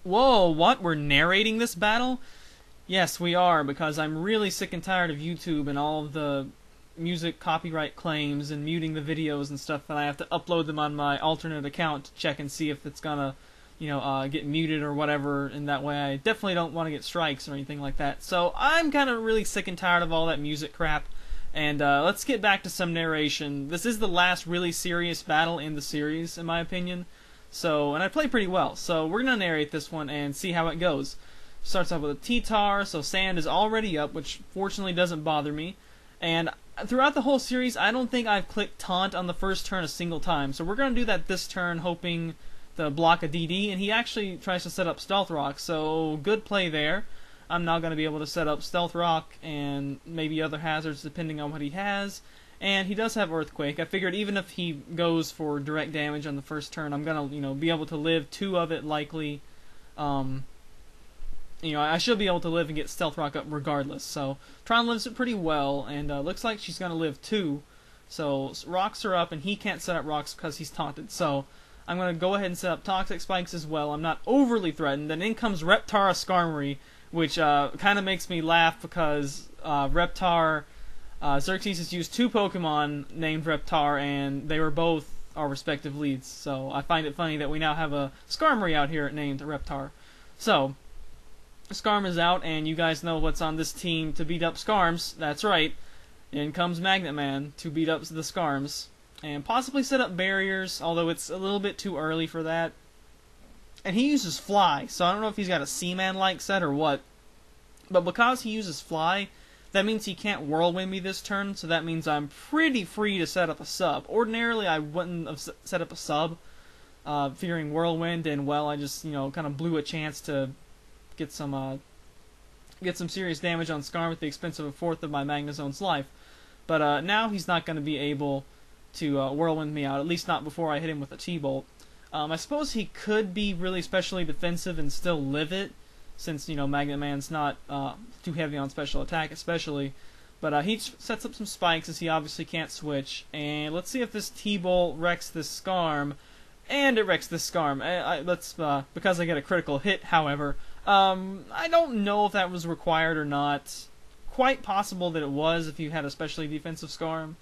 Whoa, what? We're narrating this battle? Yes, we are, because I'm really sick and tired of YouTube and all of the music copyright claims and muting the videos and stuff, and I have to upload them on my alternate account to check and see if it's gonna, get muted or whatever, and that way I definitely don't want to get strikes or anything like that. So I'm kind of really sick and tired of all that music crap, and let's get back to some narration. This is the last really serious battle in the series, in my opinion. So, and I play pretty well, so we're gonna narrate this one and see how it goes. Starts off with a T-Tar, so sand is already up, which fortunately doesn't bother me. And throughout the whole series, I don't think I've clicked taunt on the first turn a single time. So we're going to do that this turn, hoping to block a DD, and he actually tries to set up Stealth Rock, so good play there. I'm now going to be able to set up Stealth Rock and maybe other hazards depending on what he has. And he does have Earthquake. I figured even if he goes for direct damage on the first turn, I'm going to, be able to live 2 of it likely. I should be able to live and get Stealth Rock up regardless. So Tron lives it pretty well, and looks like she's going to live 2. So rocks are up, and he can't set up rocks because he's taunted. So I'm going to go ahead and set up Toxic Spikes as well. I'm not overly threatened. And in comes Reptar Skarmory, which kind of makes me laugh because Reptar, Xerxes has used 2 Pokemon named Reptar, and they were both our respective leads. So I find it funny that we now have a Skarmory out here named Reptar. So Skarm is out, and you guys know what's on this team to beat up Skarms. That's right. In comes Magnet Man to beat up the Skarms. And possibly set up barriers, although it's a little bit too early for that. And he uses Fly, so I don't know if he's got a Seaman-like set or what. But because he uses Fly, that means he can't Whirlwind me this turn, so that means I'm pretty free to set up a sub. Ordinarily, I wouldn't have set up a sub, fearing Whirlwind, and well, I just, kind of blew a chance to get some serious damage on Skarm at the expense of a 1/4 of my Magnazone's life. But now he's not going to be able to Whirlwind me out, at least not before I hit him with a T-Bolt. I suppose he could be really specially defensive and still live it, since, Magnet Man's not too heavy on special attack, especially. But he sets up some spikes, as he obviously can't switch. And let's see if this T-Bolt wrecks this Skarm. And it wrecks this Skarm. Because I get a critical hit, however. I don't know if that was required or not. Quite possible that it was if you had a specially defensive Skarm.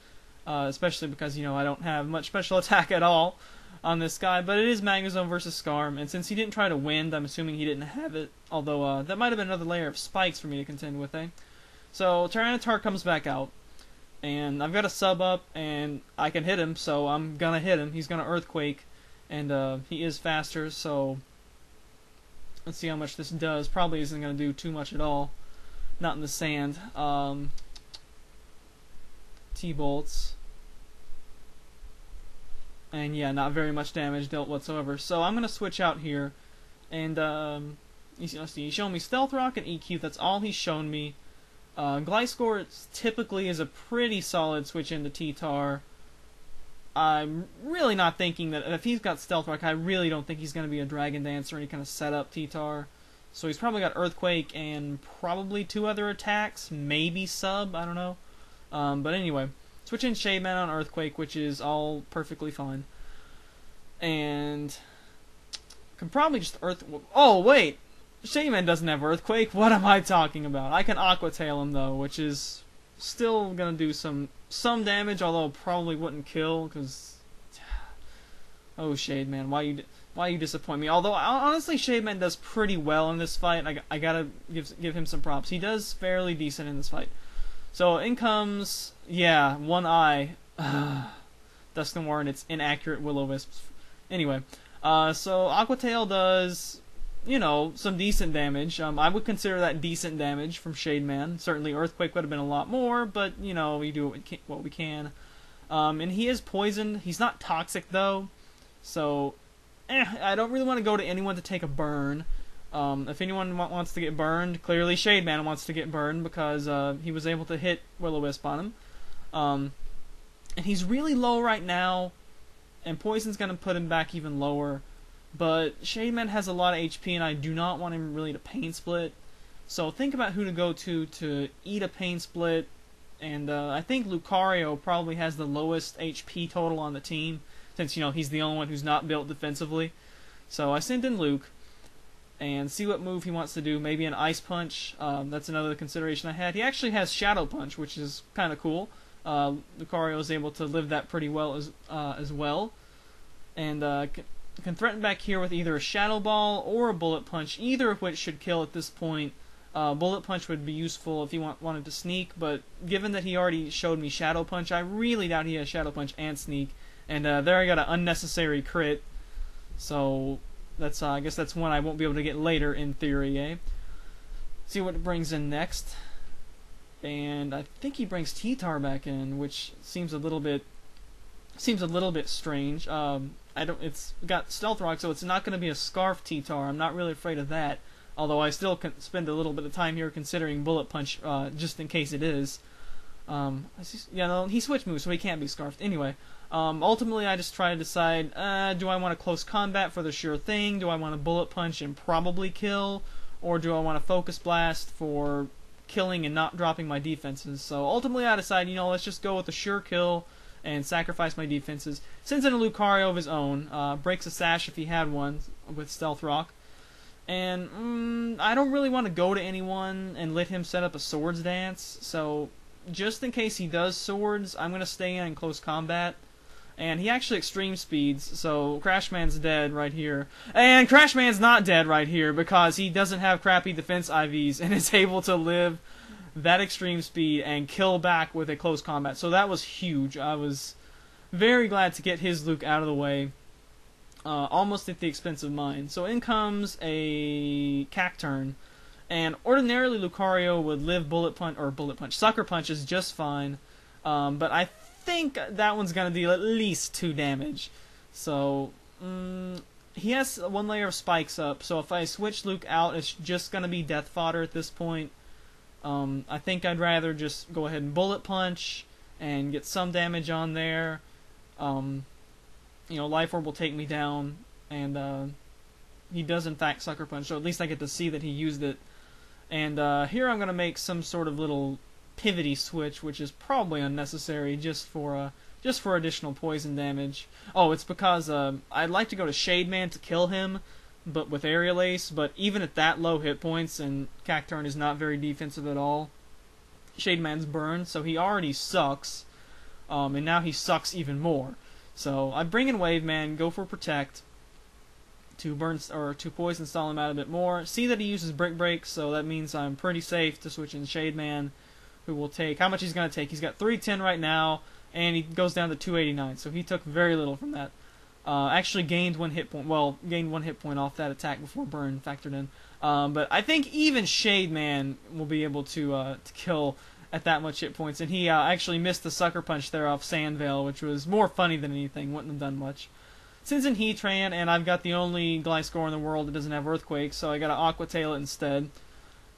Especially because, I don't have much special attack at all on this guy. But it is Magnazone versus Skarm. And since he didn't try to wind, I'm assuming he didn't have it. Although, that might have been another layer of spikes for me to contend with, eh? So, Tyranitar comes back out. And I've got a sub up, and I can hit him, so I'm gonna hit him. He's gonna Earthquake. And he is faster, so let's see how much this does. Probably isn't going to do too much at all. Not in the sand. T-Bolts. And yeah, not very much damage dealt whatsoever. So I'm going to switch out here. And let's see, he's shown me Stealth Rock and EQ. That's all he's shown me. Gliscor typically is a pretty solid switch into T-Tar. I'm really not thinking that if he's got Stealth Rock, I really don't think he's going to be a Dragon Dance or any kind of setup T-Tar. So he's probably got Earthquake and probably 2 other attacks, maybe Sub, I don't know. But anyway, switch in Shade Man on Earthquake, which is all perfectly fine. And can probably just Oh, wait! Shade Man doesn't have Earthquake. What am I talking about? I can Aqua Tail him, though, which is still going to do some damage, although probably wouldn't kill, because oh, Shade Man, why you disappoint me? Although honestly, Shade Man does pretty well in this fight. I gotta give him some props. He does fairly decent in this fight. So in comes, yeah, One Eye, Dusknoir and its inaccurate Will-O-Wisps. Anyway, so Aqua Tail does, some decent damage. I would consider that decent damage from Shade Man. Certainly Earthquake would have been a lot more, but, we do what we can. And he is poisoned. He's not toxic, though. So, I don't really want to go to anyone to take a burn. If anyone wants to get burned, clearly Shade Man wants to get burned because he was able to hit Will-O-Wisp on him. And he's really low right now, and Poison's going to put him back even lower. But Shade Man has a lot of HP, and I do not want him really to Pain Split. So think about who to go to eat a Pain Split. And I think Lucario probably has the lowest HP total on the team, since, he's the only one who's not built defensively. So I sent in Luke. and see what move he wants to do. Maybe an Ice Punch. That's another consideration I had. He actually has Shadow Punch, which is kind of cool. Lucario is able to live that pretty well as well. And can threaten back here with either a Shadow Ball or a Bullet Punch, either of which should kill at this point. Bullet Punch would be useful if he wanted to sneak, but given that he already showed me Shadow Punch, I really doubt he has Shadow Punch and sneak. And there I got an unnecessary crit. So that's I guess that's one I won't be able to get later in theory, eh? See what it brings in next. And I think he brings T-Tar back in, which seems a little bit strange. It's got Stealth Rock, so it's not going to be a Scarf T-Tar. I'm not really afraid of that. Although I still can spend a little bit of time here considering Bullet Punch, just in case it is. Yeah, no, he switched moves, so he can't be Scarfed. Anyway, ultimately I just try to decide, do I want a close combat for the sure thing? Do I want a Bullet Punch and probably kill? Or do I want a Focus Blast for killing and not dropping my defenses? So ultimately I decide, let's just go with the sure kill and sacrifice my defenses. Sends in a Lucario of his own, breaks a Sash if he had one with Stealth Rock. And I don't really want to go to anyone and let him set up a Swords Dance, so just in case he does Swords, I'm going to stay in close combat. And he actually Extreme Speeds, so Crashman's dead right here. And Crashman's not dead right here because he doesn't have crappy defense IVs and is able to live that Extreme Speed and kill back with a close combat. So that was huge. I was very glad to get his Luke out of the way. Almost at the expense of mine. So in comes a Cacturn, and ordinarily Lucario would live Sucker Punches just fine, but I think that one's gonna deal at least 2 damage. So he has 1 layer of spikes up, so if I switch Luke out, it's just gonna be death fodder at this point. I think I'd rather just go ahead and Bullet Punch and get some damage on there. Life Orb will take me down, and he does in fact Sucker Punch, so at least I get to see that he used it. And here I'm going to make some sort of little pivoty switch, which is probably unnecessary, just for additional poison damage. Oh, it's because I'd like to go to Shade Man to kill him, but with Aerial Ace, but even at that low hit points, and Cacturn is not very defensive at all, Shade Man's burned, so he already sucks, and now he sucks even more. So I bring in Wave Man, go for Protect to poison stall him out a bit more. See that he uses Brick Break, so that means I'm pretty safe to switch in Shade Man, who will take how much he's going to take. He's got 310 right now, and he goes down to 289. So he took very little from that. Actually gained 1 hit point. Well, gained 1 hit point off that attack before burn factored in. But I think even Shade Man will be able to kill at that much hit points, and he actually missed the Sucker Punch there off Sandvale, which was more funny than anything, wouldn't have done much. Sends in Heatran, and I've got the only Gliscor in the world that doesn't have Earthquake, so I got to Aqua Tail it instead.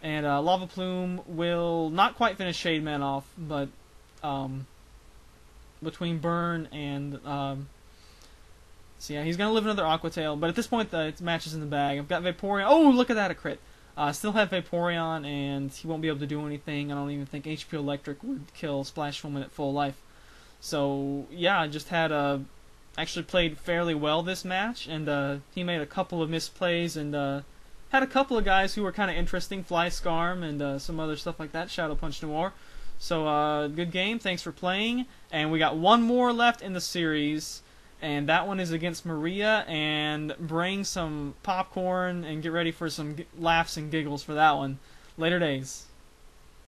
And Lava Plume will not quite finish Shade Man off, but between Burn and so yeah, he's going to live another Aqua Tail, but at this point the match is in the bag. I've got Vaporeon. Oh, look at that, a crit. Still have Vaporeon, and he won't be able to do anything. I don't even think HP Electric would kill Splash Fulmin at full life. So, yeah, I just had actually played fairly well this match, and he made a couple of misplays, and had a couple of guys who were kind of interesting, Fly Scarm, and some other stuff like that, Shadow Punch Noir. So, good game, thanks for playing, and we got one more left in the series, and that one is against Maria, and bring some popcorn and get ready for some laughs and giggles for that one. Later days.